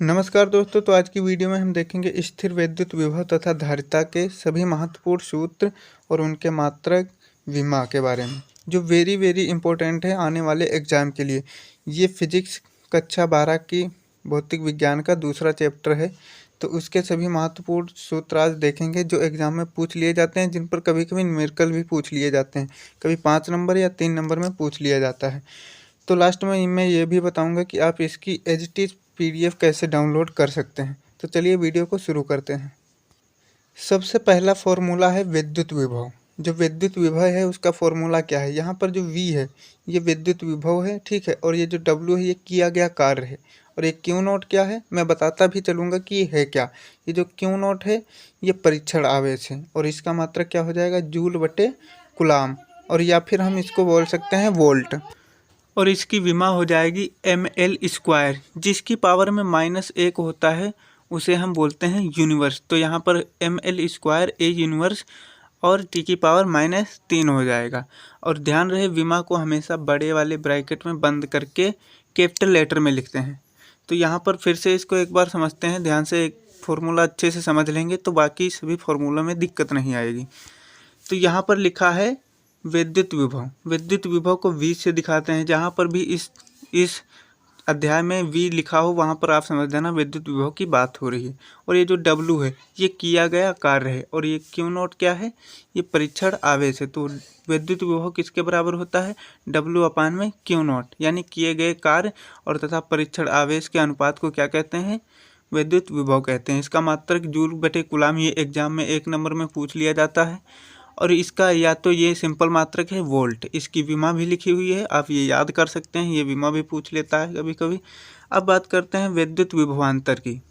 नमस्कार दोस्तों। तो आज की वीडियो में हम देखेंगे स्थिर विद्युत विभव तथा धारिता के सभी महत्वपूर्ण सूत्र और उनके मात्रक विमा के बारे में, जो वेरी इंपॉर्टेंट है आने वाले एग्जाम के लिए। ये फिजिक्स कक्षा 12 की भौतिक विज्ञान का दूसरा चैप्टर है। तो उसके सभी महत्वपूर्ण सूत्र आज देखेंगे जो एग्जाम में पूछ लिए जाते हैं, जिन पर कभी कभी न्यूमेरिकल भी पूछ लिए जाते हैं, कभी 5 नंबर या 3 नंबर में पूछ लिया जाता है। तो लास्ट में मैं ये भी बताऊंगा कि आप इसकी एज इट इज़ PDF कैसे डाउनलोड कर सकते हैं। तो चलिए वीडियो को शुरू करते हैं। सबसे पहला फॉर्मूला है विद्युत विभव। जो विद्युत विभव है उसका फॉर्मूला क्या है? यहाँ पर जो V है ये विद्युत विभव है, ठीक है। और ये जो W है ये किया गया कार्य है। और ये Q नॉट क्या है मैं बताता भी चलूँगा कि ये है क्या। ये जो Q नॉट है ये परीक्षण आवेश है और इसका मात्रक क्या हो जाएगा? जूल बटे कूलाम, और या फिर हम इसको बोल सकते हैं वोल्ट। और इसकी विमा हो जाएगी ml², जिसकी पावर में -1 होता है उसे हम बोलते हैं यूनिवर्स। तो यहाँ पर ml² A यूनिवर्स और t की पावर -3 हो जाएगा। और ध्यान रहे विमा को हमेशा बड़े वाले ब्रैकेट में बंद करके कैपिटल लेटर में लिखते हैं। तो यहाँ पर फिर से इसको एक बार समझते हैं ध्यान से। एक फॉर्मूला अच्छे से समझ लेंगे तो बाकी सभी फॉर्मूलों में दिक्कत नहीं आएगी। तो यहाँ पर लिखा है विद्युत विभव। विद्युत विभव को V से दिखाते हैं। जहाँ पर भी इस अध्याय में V लिखा हो वहाँ पर आप समझ जाना विद्युत विभव की बात हो रही है। और ये जो W है ये किया गया कार्य है और ये Q नॉट क्या है? ये परीक्षण आवेश है। तो विद्युत विभव किसके बराबर होता है? W/Q नॉट, यानी किए गए कार्य और तथा परीक्षण आवेश के अनुपात को क्या कहते हैं? विद्युत विभव कहते हैं। इसका मात्रक जूल बटे कूलाम ये एग्जाम में 1 नंबर में पूछ लिया जाता है। और इसका या तो ये सिंपल मात्रक है वोल्ट, इसकी विमा भी लिखी हुई है, आप ये याद कर सकते हैं, ये विमा भी पूछ लेता है कभी कभी। अब बात करते हैं विद्युत विभवांतर की।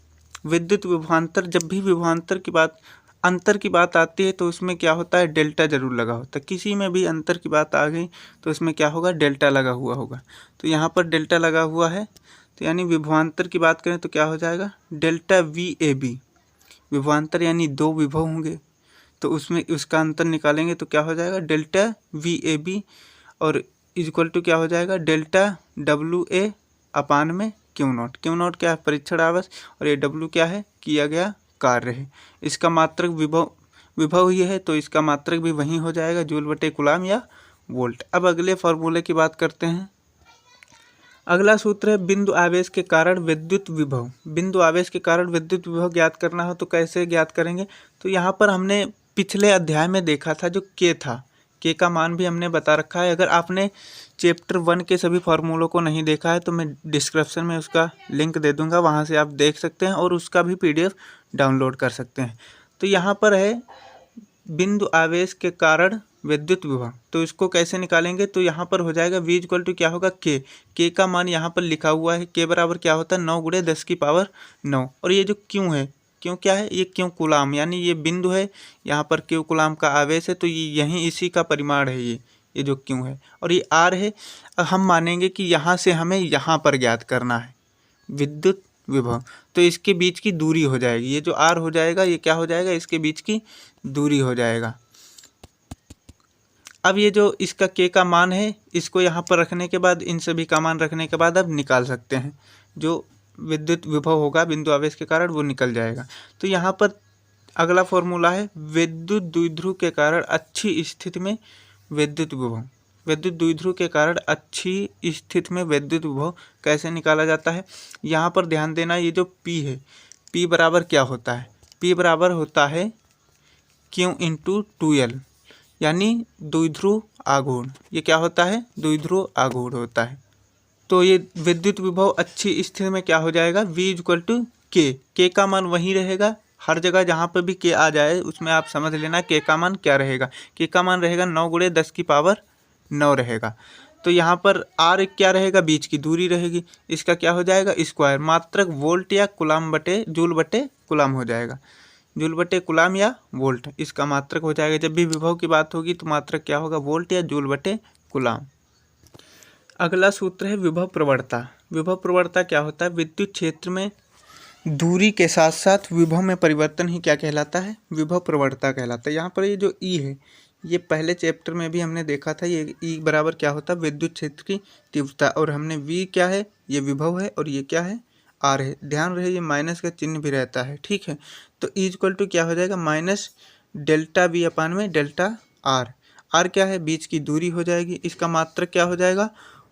विद्युत विभवांतर, जब भी विभवांतर की बात, अंतर की बात आती है तो उसमें क्या होता है? डेल्टा जरूर लगा होता है। किसी में भी अंतर की बात आ गई तो उसमें क्या होगा? डेल्टा लगा हुआ होगा। तो यहाँ पर डेल्टा लगा हुआ है, तो यानी विभवांतर की बात करें तो क्या हो जाएगा? Delta VAB। विभवांतर यानी 2 विभव होंगे तो उसमें उसका अंतर निकालेंगे तो क्या हो जाएगा? डेल्टा VAB और इक्वल टू क्या हो जाएगा? Delta WA/Q not. Q not क्या है? परीक्षण आवेश, और ये W क्या है? किया गया कार्य है। इसका मात्रक विभव ही है तो इसका मात्रक भी वही हो जाएगा, जूल बटे कूलाम या वोल्ट। अब अगले फॉर्मूले की बात करते हैं। अगला सूत्र है बिंदु आवेश के कारण विद्युत विभव। बिंदु आवेश के कारण विद्युत विभव ज्ञात करना हो तो कैसे ज्ञात करेंगे? तो यहाँ पर हमने पिछले अध्याय में देखा था जो K था, K का मान भी हमने बता रखा है। अगर आपने चैप्टर 1 के सभी फार्मूलों को नहीं देखा है तो मैं डिस्क्रिप्शन में उसका लिंक दे दूंगा, वहाँ से आप देख सकते हैं और उसका भी PDF डाउनलोड कर सकते हैं। तो यहाँ पर है बिंदु आवेश के कारण विद्युत विभव, तो इसको कैसे निकालेंगे? तो यहाँ पर हो जाएगा V इक्वल टू क्या होगा? K का मान यहाँ पर लिखा हुआ है, K बराबर क्या होता है? 9 × 10⁹ और ये जो Q है, Q क्या है? ये Q कूलाम, यानी ये बिंदु है, यहाँ पर Q कूलाम का आवेश है, तो ये यहीं इसी का परिमाण है ये जो Q है। और ये R है। हम मानेंगे कि यहाँ से हमें यहाँ पर ज्ञात करना है विद्युत विभव, तो इसके बीच की दूरी हो जाएगी। ये जो R हो जाएगा ये क्या हो जाएगा? इसके बीच की दूरी हो जाएगा। अब ये जो इसका K का मान है इसको यहाँ पर रखने के बाद, इन सभी का मान रखने के बाद अब निकाल सकते हैं। जो विद्युत विभव होगा बिंदु आवेश के कारण वो निकल जाएगा। तो यहाँ पर अगला फॉर्मूला है विद्युत द्विध्रुव के कारण अच्छी स्थिति में विद्युत विभव। विद्युत द्विध्रुव के कारण अच्छी स्थिति में विद्युत विभव कैसे निकाला जाता है? यहाँ पर ध्यान देना, ये जो P है, P बराबर क्या होता है? P बराबर होता है Q × 2L, यानी द्विध्रुव आघूर्ण। ये क्या होता है? द्विध्रुव आघूर्ण होता है। तो ये विद्युत विभव अच्छी स्थिति में क्या हो जाएगा? V equal to K। K का मान वही रहेगा, हर जगह जहाँ पर भी K आ जाए उसमें आप समझ लेना K का मान क्या रहेगा। K का मान रहेगा 9 × 10⁹ रहेगा। तो यहाँ पर R क्या रहेगा? बीच की दूरी रहेगी, इसका क्या हो जाएगा? स्क्वायर। मात्रक वोल्ट या कूलाम बटे जूल बटे कूलाम हो जाएगा, जूल बटे कूलाम या वोल्ट इसका मात्रक हो जाएगा। जब भी विभव की बात होगी तो मात्रक क्या होगा? वोल्ट या जूल बटे कूलाम। अगला सूत्र है विभव प्रवणता। विभव प्रवणता क्या होता है? विद्युत क्षेत्र में दूरी के साथ साथ विभव में परिवर्तन ही क्या कहलाता है? विभव प्रवणता कहलाता है। यहाँ पर ये जो E है ये पहले चैप्टर में भी हमने देखा था। ये E बराबर क्या होता है? विद्युत क्षेत्र की तीव्रता। और हमने V क्या है? ये विभव है, और ये क्या है? आर है। ध्यान रहे ये माइनस का चिन्ह भी रहता है, ठीक है। तो ई इक्वल टू क्या हो जाएगा, माइनस डेल्टा वी अपान में डेल्टा आर। आर क्या है, बीच की दूरी हो जाएगी। इसका मात्रक क्या हो जाएगा,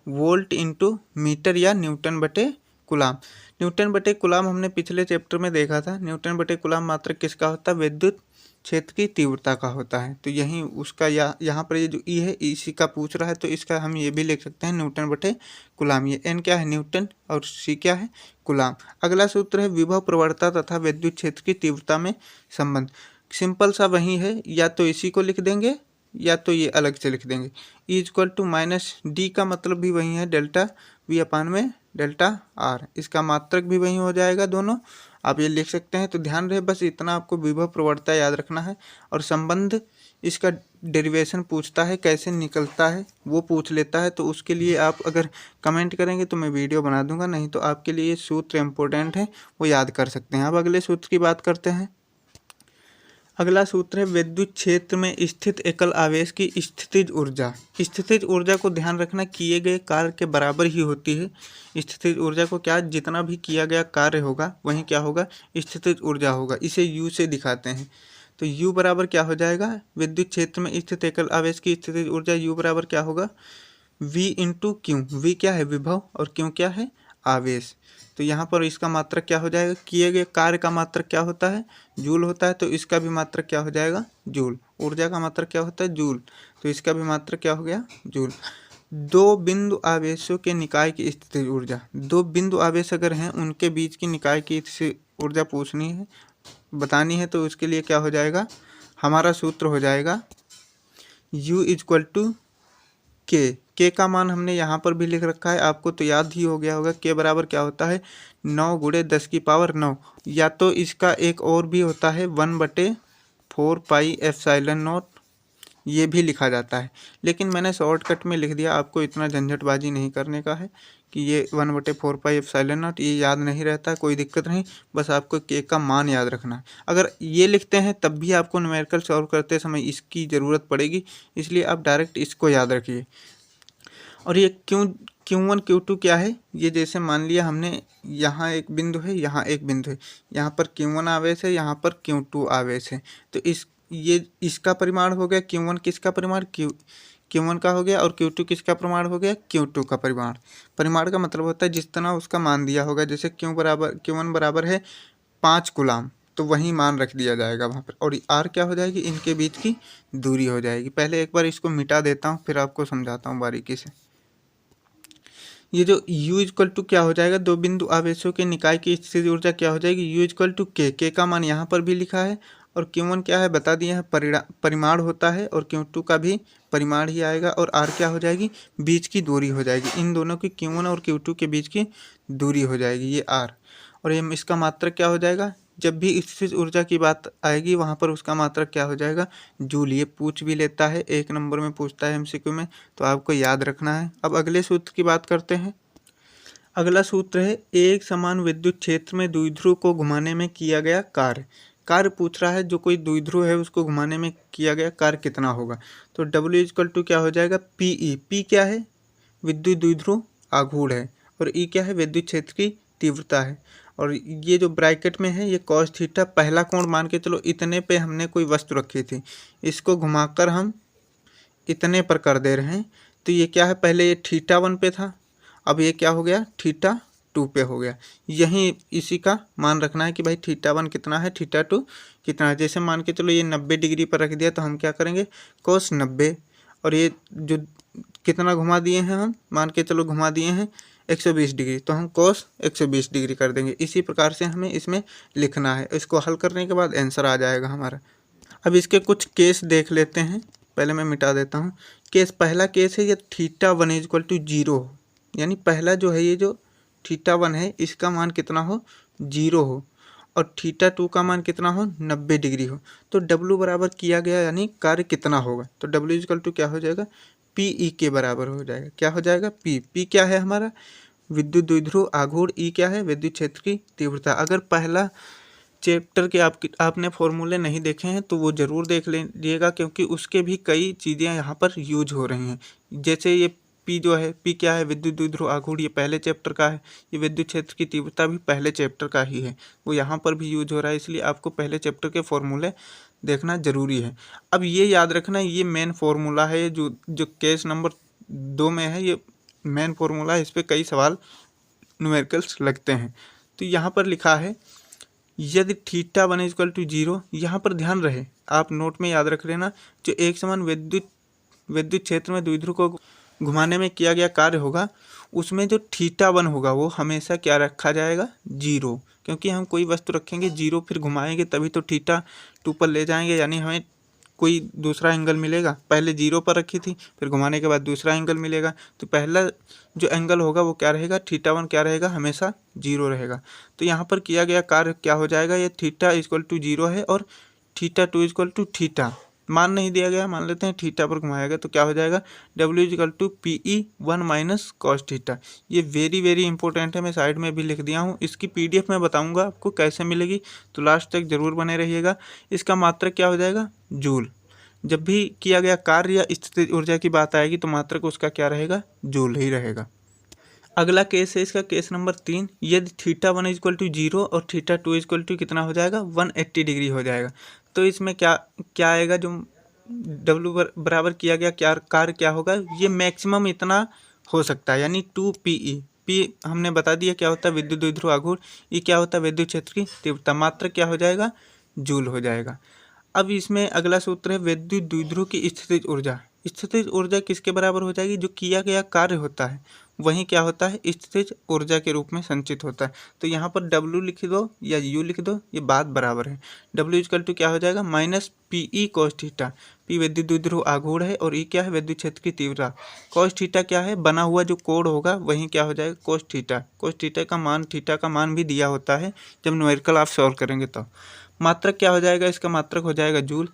वोल्ट इंटू मीटर या न्यूटन बटे कूलाम। न्यूटन बटे कूलाम हमने पिछले चैप्टर में देखा था। न्यूटन बटे कूलाम मात्रक किसका होता है, विद्युत क्षेत्र की तीव्रता का होता है। तो यहीं उसका यहाँ पर ये जो ई है इसी का पूछ रहा है, तो इसका हम ये भी लिख सकते हैं न्यूटन बटे कूलाम। ये एन क्या है, न्यूटन, और सी क्या है, कूलाम। अगला सूत्र है विभव प्रवणता तथा विद्युत क्षेत्र की तीव्रता में संबंध। सिंपल सा वही है, या तो इसी को लिख देंगे या तो ये अलग से लिख देंगे। E equal to minus D का मतलब भी वही है, डेल्टा वी अपान में डेल्टा आर। इसका मात्रक भी वही हो जाएगा, दोनों आप ये लिख सकते हैं। तो ध्यान रहे बस इतना आपको विभव प्रवणता याद रखना है। और संबंध इसका डेरिवेशन पूछता है, कैसे निकलता है वो पूछ लेता है, तो उसके लिए आप अगर कमेंट करेंगे तो मैं वीडियो बना दूंगा, नहीं तो आपके लिए सूत्र इम्पोर्टेंट है, वो याद कर सकते हैं। अब अगले सूत्र की बात करते हैं। अगला सूत्र है विद्युत क्षेत्र में स्थित एकल आवेश की स्थितिज ऊर्जा। स्थितिज ऊर्जा को ध्यान रखना किए गए कार्य के बराबर ही होती है। स्थितिज ऊर्जा को क्या, जितना भी किया गया कार्य होगा वही क्या होगा, स्थितिज ऊर्जा होगा। इसे यू से दिखाते हैं। तो यू बराबर क्या हो जाएगा, विद्युत क्षेत्र में स्थित एकल आवेश की स्थितिज ऊर्जा यू बराबर क्या होगा, V इंटू क्यू। वी क्या है, विभव, और क्यू क्या है, आवेश। तो यहाँ पर इसका मात्रक क्या हो जाएगा, किए गए कार्य का मात्रक क्या होता है, जूल होता है। तो इसका भी मात्रक क्या हो जाएगा, जूल। ऊर्जा का मात्रक क्या होता है, जूल। तो इसका भी मात्रक क्या हो गया, जूल। दो बिंदु आवेशों के निकाय की स्थितिज ऊर्जा। दो बिंदु आवेश अगर हैं उनके बीच की निकाय की ऊर्जा पूछनी है, बतानी है, तो उसके लिए क्या हो जाएगा, हमारा सूत्र हो जाएगा U इक्वल टू के का मान हमने यहाँ पर भी लिख रखा है, आपको तो याद ही हो गया होगा। के बराबर क्या होता है, 9 गुणे 10 की पावर 9। या तो इसका एक और भी होता है 1/4 पाई एप्सिलॉन नॉट, ये भी लिखा जाता है। लेकिन मैंने शॉर्टकट में लिख दिया, आपको इतना झंझटबाजी नहीं करने का है कि ये 1/4 पाई एप्सिलॉन नॉट ये याद नहीं रहता, कोई दिक्कत नहीं, बस आपको के का मान याद रखना है। अगर ये लिखते हैं तब भी आपको न्यूमेरिकल सॉल्व करते समय इसकी ज़रूरत पड़ेगी, इसलिए आप डायरेक्ट इसको याद रखिए। और ये Q1 Q2 क्या है, ये जैसे मान लिया हमने यहाँ एक बिंदु है, यहाँ एक बिंदु है, यहाँ पर Q1 आवेश है, यहाँ पर Q2 आवेश है। तो इसका परिमाण हो गया Q1, किसका परिमाण, Q1 का हो गया, और Q2 किसका परिमाण हो गया, Q2 का परिमाण। परिमाण का मतलब होता है जितना उसका मान दिया होगा, जैसे Q1 बराबर है 5 कूलाम, तो वही मान रख दिया जाएगा वहाँ पर। और आर क्या हो जाएगी, इनके बीच की दूरी हो जाएगी। पहले एक बार इसको मिटा देता हूँ, फिर आपको समझाता हूँ बारीकी से। ये जो U इक्वल टू क्या हो जाएगा, दो बिंदु आवेशों के निकाय की स्थितिज ऊर्जा क्या हो जाएगी, U इक्वल टू के का मान यहाँ पर भी लिखा है, और Q1 क्या है बता दिए हैं, परिमाण होता है, और Q2 का भी परिमाण ही आएगा। और R क्या हो जाएगी, बीच की दूरी हो जाएगी, इन दोनों की Q1 और Q2 के बीच की दूरी हो जाएगी, ये R। और ये इसका मात्रक क्या हो जाएगा, जब भी स्थितिज ऊर्जा की बात आएगी वहाँ पर उसका मात्रक क्या हो जाएगा, जूल। ये पूछ भी लेता है, 1 नंबर में पूछता है MCQ में, तो आपको याद रखना है। अब अगले सूत्र की बात करते हैं। अगला सूत्र है एक समान विद्युत क्षेत्र में द्विध्रुव को घुमाने में किया गया कार्य पूछ रहा है। जो कोई द्विध्रुव है उसको घुमाने में किया गया कार्य कितना होगा। तो W इक्वल टू क्या हो जाएगा, PE। P क्या है, विद्युत द्विध्रुव आघूर्ण है, और E क्या है, विद्युत क्षेत्र की तीव्रता है। और ये जो ब्रैकेट में है ये cos थीटा, पहला कोण मान के चलो इतने पे हमने कोई वस्तु रखी थी, इसको घुमाकर हम इतने पर कर दे रहे हैं। तो ये क्या है, पहले ये θ1 पे था, अब ये क्या हो गया, θ2 पे हो गया। यहीं इसी का मान रखना है कि भाई θ1 कितना है, θ2 कितना है। जैसे मान के चलो ये 90 डिग्री पर रख दिया, तो हम क्या करेंगे, cos 90, और ये जो कितना घुमा दिए हैं हम, मान के चलो घुमा दिए हैं 120 डिग्री, तो हम cos 120 डिग्री कर देंगे। इसी प्रकार से हमें इसमें लिखना है। इसको हल करने के बाद आंसर आ जाएगा हमारा। अब इसके कुछ केस देख लेते हैं, पहले मैं मिटा देता हूँ। पहला केस है ये θ1 इक्वल टू 0 हो, यानी पहला जो है ये जो θ1 है इसका मान कितना हो, 0 हो, और θ2 का मान कितना हो, 90 डिग्री हो। तो W बराबर किया गया यानी कार्य कितना होगा, तो W इक्वल टू क्या हो जाएगा, PE के बराबर हो जाएगा। क्या हो जाएगा, P क्या है हमारा, विद्युत द्विध्रुव आघूर्ण, E क्या है, विद्युत क्षेत्र की तीव्रता। अगर पहला चैप्टर के आपने फॉर्मूले नहीं देखे हैं तो वो ज़रूर देख लीजिएगा, क्योंकि उसके भी कई चीज़ें यहाँ पर यूज हो रही हैं। जैसे ये पी जो है, पी क्या है, विद्युत द्विध्रुव आघूर्ण, ये पहले चैप्टर का है। ये विद्युत क्षेत्र की तीव्रता भी पहले चैप्टर का ही है, वो यहाँ पर भी यूज हो रहा है, इसलिए आपको पहले चैप्टर के फॉर्मूले देखना जरूरी है। अब ये याद रखना, ये मेन फॉर्मूला है, जो केस नंबर 2 में है, ये मेन फॉर्मूला है, इस पर कई सवाल न्यूमेरिकल्स लगते हैं। तो यहाँ पर लिखा है यदि थीटा 1 = 0, यहाँ पर ध्यान रहे, आप नोट में याद रख लेना, जो एक समान विद्युत क्षेत्र में द्विध्रुव को घुमाने में किया गया कार्य होगा, उसमें जो थीटा 1 होगा वो हमेशा क्या रखा जाएगा, 0, क्योंकि हम कोई वस्तु रखेंगे 0 फिर घुमाएंगे तभी तो थीटा 2 पर ले जाएंगे, यानी हमें कोई दूसरा एंगल मिलेगा। पहले 0 पर रखी थी, फिर घुमाने के बाद दूसरा एंगल मिलेगा, तो पहला जो एंगल होगा वो क्या रहेगा, थीटा 1 क्या रहेगा, हमेशा 0 रहेगा। तो यहाँ पर किया गया कार्य क्या हो जाएगा, ये थीटा = 0 है और थीटा 2 = थीटा, मान नहीं दिया गया, मान लेते हैं थीटा पर घुमाया गया, तो क्या हो जाएगा, W = PE1 - cos थीटा। ये वेरी इंपॉर्टेंट है, मैं साइड में भी लिख दिया हूँ, इसकी PDF में बताऊँगा आपको कैसे मिलेगी, तो लास्ट तक जरूर बने रहिएगा। इसका मात्रक क्या हो जाएगा, जूल। जब भी किया गया कार्य या स्थितिज ऊर्जा की बात आएगी तो मात्रक उसका क्या रहेगा, जूल ही रहेगा। अगला केस है इसका, केस नंबर 3, यदि थीटा 1 = 0 और थीटा 2 = कितना हो जाएगा, 180 डिग्री हो जाएगा। तो इसमें क्या आएगा, जो W बराबर किया गया क्या कार्य क्या होगा, ये मैक्सिमम इतना हो सकता है, यानी 2PE। P हमने बता दिया क्या होता है, विद्युत द्विध्रुव आघूर्ण, E क्या होता है, विद्युत क्षेत्र की तीव्रता, मात्रक क्या हो जाएगा, जूल हो जाएगा। अब इसमें अगला सूत्र है विद्युत द्विध्रुव की स्थितिज ऊर्जा। स्थितिज ऊर्जा किसके बराबर हो जाएगी, जो किया गया कार्य होता है वही क्या होता है, स्थितिज ऊर्जा के रूप में संचित होता है। तो यहाँ पर W लिख दो या U लिख दो, ये बात बराबर है। W = क्या हो जाएगा, -PE cos थीटा। P विद्युत द्विध्रुव आघूर्ण है और E क्या है, विद्युत क्षेत्र की तीव्रता। cos थीटा क्या है, बना हुआ जो कोण होगा वही क्या हो जाएगा, cos थीटा। cos थीटा का मान, थीटा का मान भी दिया होता है, जब न्यूमेरिकल आप सॉल्व करेंगे तो। मात्रक क्या हो जाएगा, इसका मात्रक हो जाएगा जूल।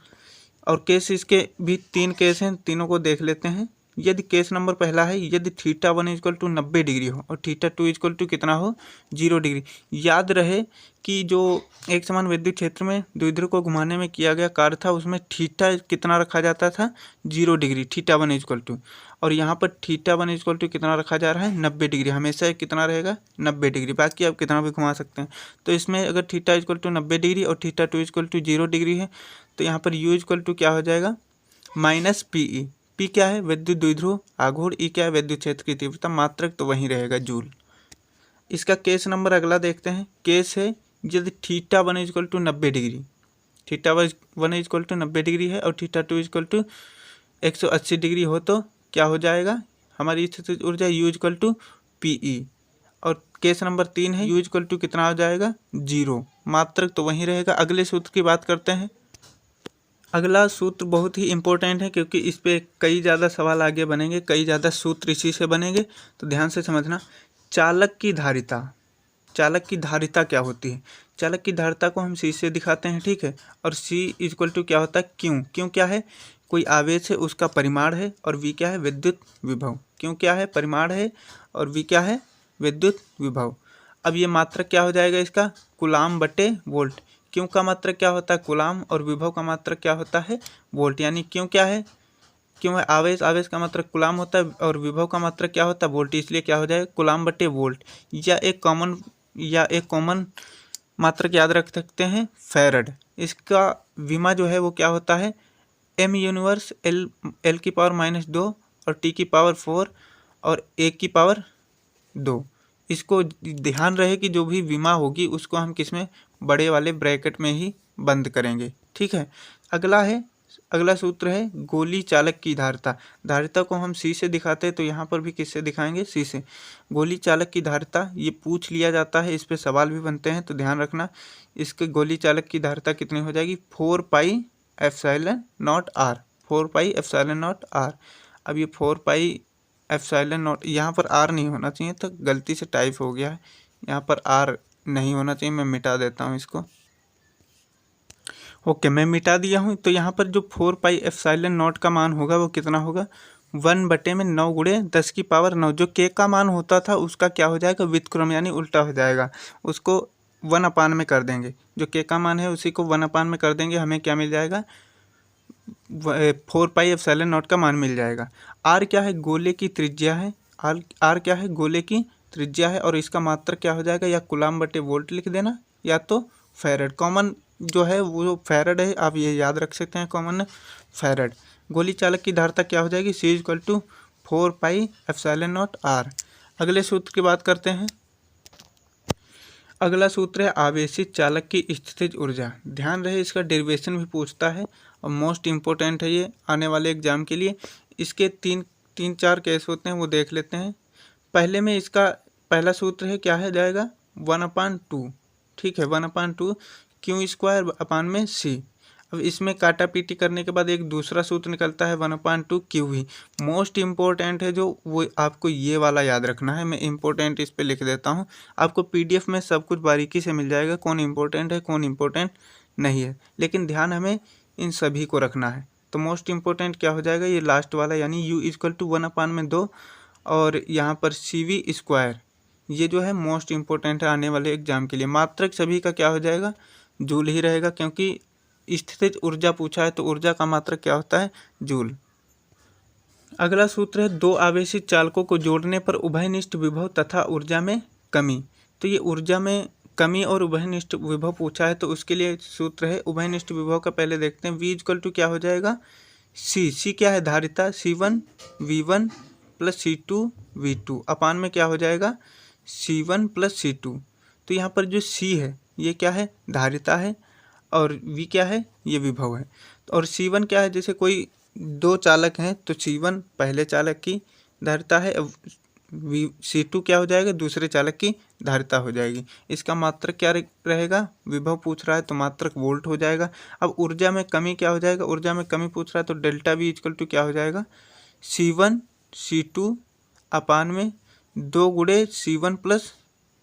और केस इसके भी 3 केस हैं, तीनों को देख लेते हैं। यदि केस नंबर पहला है, यदि थीटा 1 = 90 डिग्री हो और थीटा 2 = कितना हो, 0 डिग्री। याद रहे कि जो एक समान विद्युत क्षेत्र में द्विध्रुव को घुमाने में किया गया कार्य था, उसमें थीटा कितना रखा जाता था, 0 डिग्री, थीटा 1 = और यहाँ पर थीटा 1 = कितना रखा जा रहा है, 90 डिग्री, हमेशा कितना रहेगा, 90 डिग्री, बाकी आप कितना भी घुमा सकते हैं। तो इसमें अगर थीटा = 90 डिग्री और थीटा 2 = 0 डिग्री है, तो यहाँ पर U = क्या हो जाएगा, -PE। P क्या है, विद्युत द्विध्रुव आघूर्ण, E क्या है, विद्युत क्षेत्र की तीव्रता, मात्रक तो वही रहेगा, जूल। इसका केस नंबर अगला देखते हैं। केस है यदि थीटा 1 = 90 डिग्री, थीटा 1 = 90 डिग्री है और थीटा 2 = 180 डिग्री हो, तो क्या हो जाएगा, हमारी स्थितिज ऊर्जा U = PE। और केस नंबर 3 है, U = कितना हो जाएगा, 0, मात्रक तो वही रहेगा। अगले सूत्र की बात करते हैं। अगला सूत्र बहुत ही इंपॉर्टेंट है, क्योंकि इस पे कई ज़्यादा सवाल आगे बनेंगे, कई ज़्यादा सूत्र इसी से बनेंगे, तो ध्यान से समझना। चालक की धारिता, चालक की धारिता क्या होती है, चालक की धारिता को हम C से दिखाते हैं, ठीक है। और C = क्या होता है, क्यों क्या है, कोई आवेश है उसका परिमाण है, और V क्या है, विद्युत विभव। क्यों क्या है, परिमाण है, और V क्या है, विद्युत विभव। अब ये मात्रक क्या हो जाएगा इसका, कूलाम/वोल्ट। क्यों का मात्रक क्या होता है, कूलाम, और विभव का मात्रक क्या होता है, वोल्ट। यानी क्यों क्या है, क्यों है आवेश का मात्रक कूलाम होता है और विभव का मात्रक क्या होता है, वोल्ट, इसलिए क्या हो जाएगा, कूलाम/वोल्ट। या एक कॉमन मात्रक याद रख सकते हैं, फैरड। इसका विमा जो है वो क्या होता है, m⁻⁴ L⁻² और T⁴ और 1⁻²। इसको ध्यान रहे कि जो भी विमा होगी उसको हम किसमें, बड़े वाले ब्रैकेट में ही बंद करेंगे, ठीक है। अगला सूत्र है गोली चालक की धारिता। धारिता को हम C से दिखाते हैं, तो यहाँ पर भी किससे दिखाएंगे, C से। गोली चालक की धारिता ये पूछ लिया जाता है, इस पे सवाल भी बनते हैं, तो ध्यान रखना। इसके गोली चालक की धारिता कितनी हो जाएगी, 4πε0r, 4πε0r। अब ये 4πε0, यहाँ पर r नहीं होना चाहिए, तो गलती से टाइप हो गया है, यहाँ पर r नहीं होना चाहिए, मैं मिटा देता हूँ इसको। ओके, मैं मिटा दिया हूँ। तो यहाँ पर जो 4πε0 का मान होगा वो कितना होगा, 1/9 × 10⁻9। जो k का मान होता था उसका क्या हो जाएगा, व्युत्क्रम, यानी उल्टा हो जाएगा, उसको 1/में कर देंगे। जो k का मान है उसी को 1/में कर देंगे, हमें क्या मिल जाएगा, 4 पाई एप्सिलॉन नॉट का मान मिल जाएगा। आर क्या है, गोले की त्रिज्या है। आर क्या है, गोले की त्रिज्या है, और इसका मात्रक क्या हो जाएगा, या कूलम बटे वोल्ट लिख देना या तो फैरड। कॉमन जो है वो फैरड है, आप ये याद रख सकते हैं, कॉमन फैरड। गोली चालक की धारिता क्या हो जाएगी, C equal to 4 pi epsilon naught R. अगले सूत्र की बात करते हैं। अगला सूत्र है आवेशित चालक की स्थितिज ऊर्जा। ध्यान रहे इसका डेरिवेशन भी पूछता है और मोस्ट इम्पोर्टेंट है ये आने वाले एग्जाम के लिए। इसके तीन चार केस होते हैं, वो देख लेते हैं। पहले में इसका पहला सूत्र है, क्या है जाएगा, 1/2। ठीक है, 1/2 क्यू स्क्वायर अपान में सी। अब इसमें काटा पीटी करने के बाद एक दूसरा सूत्र निकलता है 1/2 क्यू ही। मोस्ट इम्पोर्टेंट है जो, वो आपको ये वाला याद रखना है। मैं इम्पोर्टेंट इस पे लिख देता हूँ, आपको पीडीएफ में सब कुछ बारीकी से मिल जाएगा, कौन इम्पोर्टेंट है कौन इम्पोर्टेंट नहीं है, लेकिन ध्यान हमें इन सभी को रखना है। तो मोस्ट इम्पोर्टेंट क्या हो जाएगा, ये लास्ट वाला, यानी u इक्वल टू 1/2 और यहाँ पर CV स्क्वायर, ये जो है मोस्ट इम्पोर्टेंट है आने वाले एग्जाम के लिए। मात्रक सभी का क्या हो जाएगा, जूल ही रहेगा, क्योंकि स्थितिज ऊर्जा पूछा है तो ऊर्जा का मात्रक क्या होता है, जूल। अगला सूत्र है दो आवेशित चालकों को जोड़ने पर उभयनिष्ठ विभव तथा ऊर्जा में कमी। तो ये ऊर्जा में कमी और उभयनिष्ठ विभव पूछा है, तो उसके लिए सूत्र है उभयनिष्ठ विभव का। पहले देखते हैं, V इक्वल टू क्या हो जाएगा, सी क्या है, धारिता, C1 V1 plus C2 V2 अपान में क्या हो जाएगा, C1 प्लस C2। तो यहाँ पर जो C है ये क्या है, धारिता है, और V क्या है, ये विभव है। और C1 क्या है, जैसे कोई दो चालक हैं तो C1 पहले चालक की धारिता है, C2 क्या हो जाएगा, दूसरे चालक की धारिता हो जाएगी। इसका मात्रक क्या रहेगा, विभव पूछ रहा है तो मात्रक वोल्ट हो जाएगा। अब ऊर्जा में कमी क्या हो जाएगा, ऊर्जा में कमी पूछ रहा है तो डेल्टा V इक्वल टू क्या हो जाएगा, C1 C2 अपान में 2 गुणे C1 प्लस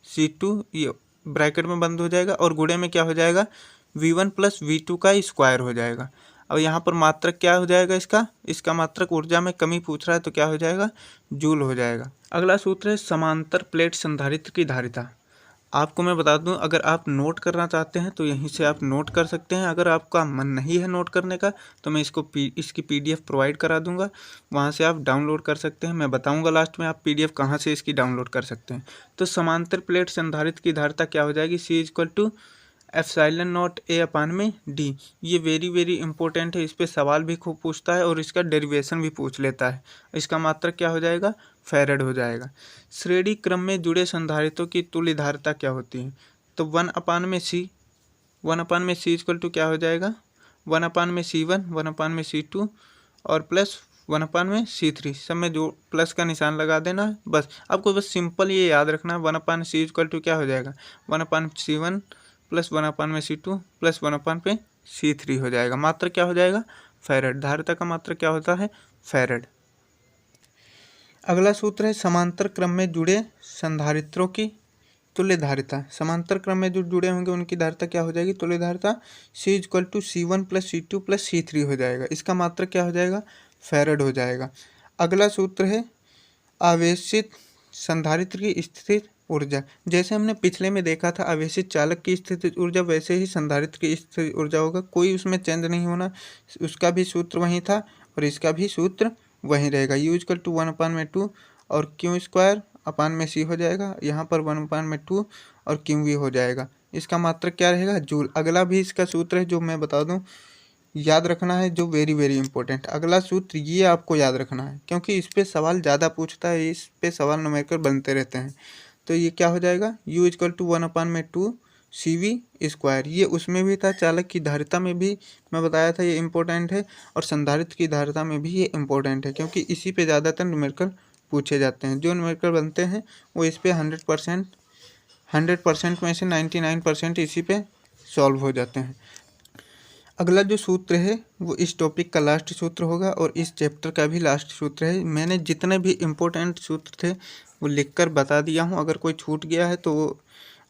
C2, ये ब्रैकेट में बंद हो जाएगा, और गुणे में क्या हो जाएगा, V1 प्लस V2 का स्क्वायर हो जाएगा। अब यहाँ पर मात्रक क्या हो जाएगा, इसका मात्रक ऊर्जा में कमी पूछ रहा है तो क्या हो जाएगा, जूल हो जाएगा। अगला सूत्र है समांतर प्लेट संधारित्र की धारिता। आपको मैं बता दूं, अगर आप नोट करना चाहते हैं तो यहीं से आप नोट कर सकते हैं। अगर आपका मन नहीं है नोट करने का तो मैं इसकी PDF प्रोवाइड करा दूंगा, वहां से आप डाउनलोड कर सकते हैं। मैं बताऊंगा लास्ट में आप PDF कहां से इसकी डाउनलोड कर सकते हैं। तो समांतर प्लेट संधारित्र की धारिता क्या हो जाएगी, C equal to epsilon naught A upon में D। ये वेरी इंपॉर्टेंट है, इस पर सवाल भी खूब पूछता है और इसका डेरिवेशन भी पूछ लेता है। इसका मात्रक क्या हो जाएगा, फैरड हो जाएगा। श्रेणी क्रम में जुड़े संधारित्रों की तुल्य धारिता क्या होती है, तो 1/C इक्वल टू क्या हो जाएगा, 1/C1 1/C2 और प्लस 1/C3। सब में जो प्लस का निशान लगा देना है, बस आपको बस सिंपल ये याद रखना है। 1/C इक्वल टू क्या हो जाएगा, 1/C1 plus 1/C2 plus 1/C3 हो जाएगा। मात्रक क्या हो जाएगा, फैरड। धारिता का मात्रक क्या होता है, फैरड। अगला सूत्र है समांतर क्रम में जुड़े संधारित्रों की तुल्य धारिता। समांतर क्रम में जो जुड़े होंगे उनकी धारिता क्या हो जाएगी, तुल्य धारिता, C equal to C1 plus C2 plus C3 हो जाएगा। इसका मात्रक क्या हो जाएगा, फैरड हो जाएगा। अगला सूत्र है आवेशित संधारित्र की स्थितिज ऊर्जा। जैसे हमने पिछले में देखा था आवेशित चालक की स्थितिज ऊर्जा, वैसे ही संधारित्र की स्थितिज ऊर्जा होगा, कोई उसमें चेंज नहीं होना। उसका भी सूत्र वही था और इसका भी सूत्र वही रहेगा। U इक्वल टू 1/2 और Q स्क्वायर अपान में C हो जाएगा। यहाँ पर 1/2 और QV हो जाएगा। इसका मात्रक क्या रहेगा, जूल। अगला भी इसका सूत्र है जो मैं बता दूं, याद रखना है, जो वेरी इंपॉर्टेंट। अगला सूत्र ये आपको याद रखना है क्योंकि इस पे सवाल ज़्यादा पूछता है, इस पे सवाल न्यूमेरिकल बनते रहते हैं। तो ये क्या हो जाएगा, U equal to 1/2 CV square. ये उसमें भी था, चालक की धारिता में भी मैं बताया था ये इम्पोर्टेंट है, और संधारित्र की धारिता में भी ये इम्पोर्टेंट है, क्योंकि इसी पे ज़्यादातर न्यूमेरिकल पूछे जाते हैं। जो न्यूमेरिकल बनते हैं वो इस पे 100% में से 99% इसी पे सॉल्व हो जाते हैं। अगला जो सूत्र है वो इस टॉपिक का लास्ट सूत्र होगा और इस चैप्टर का भी लास्ट सूत्र है। मैंने जितने भी इम्पोर्टेंट सूत्र थे वो लिखकर बता दिया हूँ। अगर कोई छूट गया है तो वो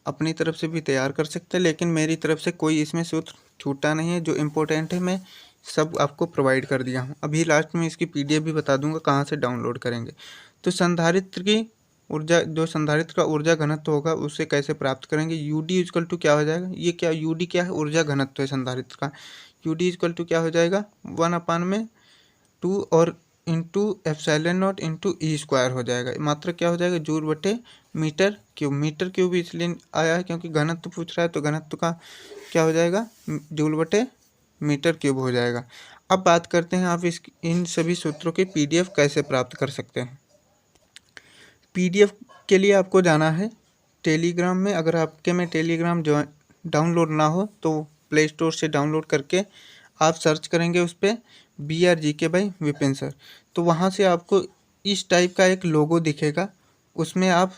अपनी तरफ से भी तैयार कर सकते हैं, लेकिन मेरी तरफ से कोई इसमें सूत्र छूटा नहीं है। जो इम्पोर्टेंट है मैं सब आपको प्रोवाइड कर दिया हूँ। अभी लास्ट में इसकी PDF भी बता दूंगा कहाँ से डाउनलोड करेंगे। तो संधारित्र की ऊर्जा जो संधारित्र का ऊर्जा घनत्व होगा उसे कैसे प्राप्त करेंगे। यूडी इक्वल टू क्या हो जाएगा, ये क्या यूडी क्या है, ऊर्जा घनत्व है संधारित्र का। यूडी इक्वल टू क्या हो जाएगा 1/2 और into epsilon not into E square हो जाएगा। मात्रा क्या हो जाएगा जूल बटे मीटर क्यूब। मीटर क्यूब इसलिए आया है क्योंकि घनत्व पूछ रहा है, तो घनत्व का क्या हो जाएगा जूल बटे मीटर क्यूब हो जाएगा। अब बात करते हैं आप इन सभी सूत्रों के पीडीएफ कैसे प्राप्त कर सकते हैं। पीडीएफ के लिए आपको जाना है टेलीग्राम में। अगर आपके में टेलीग्राम जो डाउनलोड ना हो तो प्ले स्टोर से डाउनलोड करके आप सर्च करेंगे उस पर BRGK बाई विपिन सर, तो वहाँ से आपको इस टाइप का एक लोगो दिखेगा। उसमें आप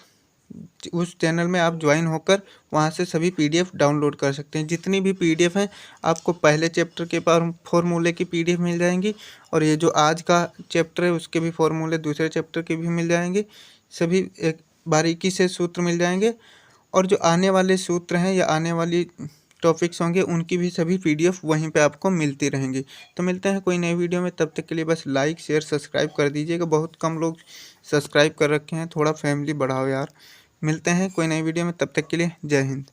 उस चैनल में आप ज्वाइन होकर वहाँ से सभी पीडीएफ डाउनलोड कर सकते हैं। जितनी भी पीडीएफ हैं आपको पहले चैप्टर के फॉर्मूले की पीडीएफ मिल जाएंगी, और ये जो आज का चैप्टर है उसके भी फॉर्मूले दूसरे चैप्टर के भी मिल जाएंगे। सभी एक बारीकी से सूत्र मिल जाएंगे, और जो आने वाले सूत्र हैं या आने वाली टॉपिक्स होंगे उनकी भी सभी पीडीएफ वहीं पे आपको मिलती रहेंगी। तो मिलते हैं कोई नई वीडियो में, तब तक के लिए बस लाइक शेयर सब्सक्राइब कर दीजिएगा। बहुत कम लोग सब्सक्राइब कर रखे हैं, थोड़ा फैमिली बढ़ाओ यार। मिलते हैं कोई नई वीडियो में, तब तक के लिए जय हिंद।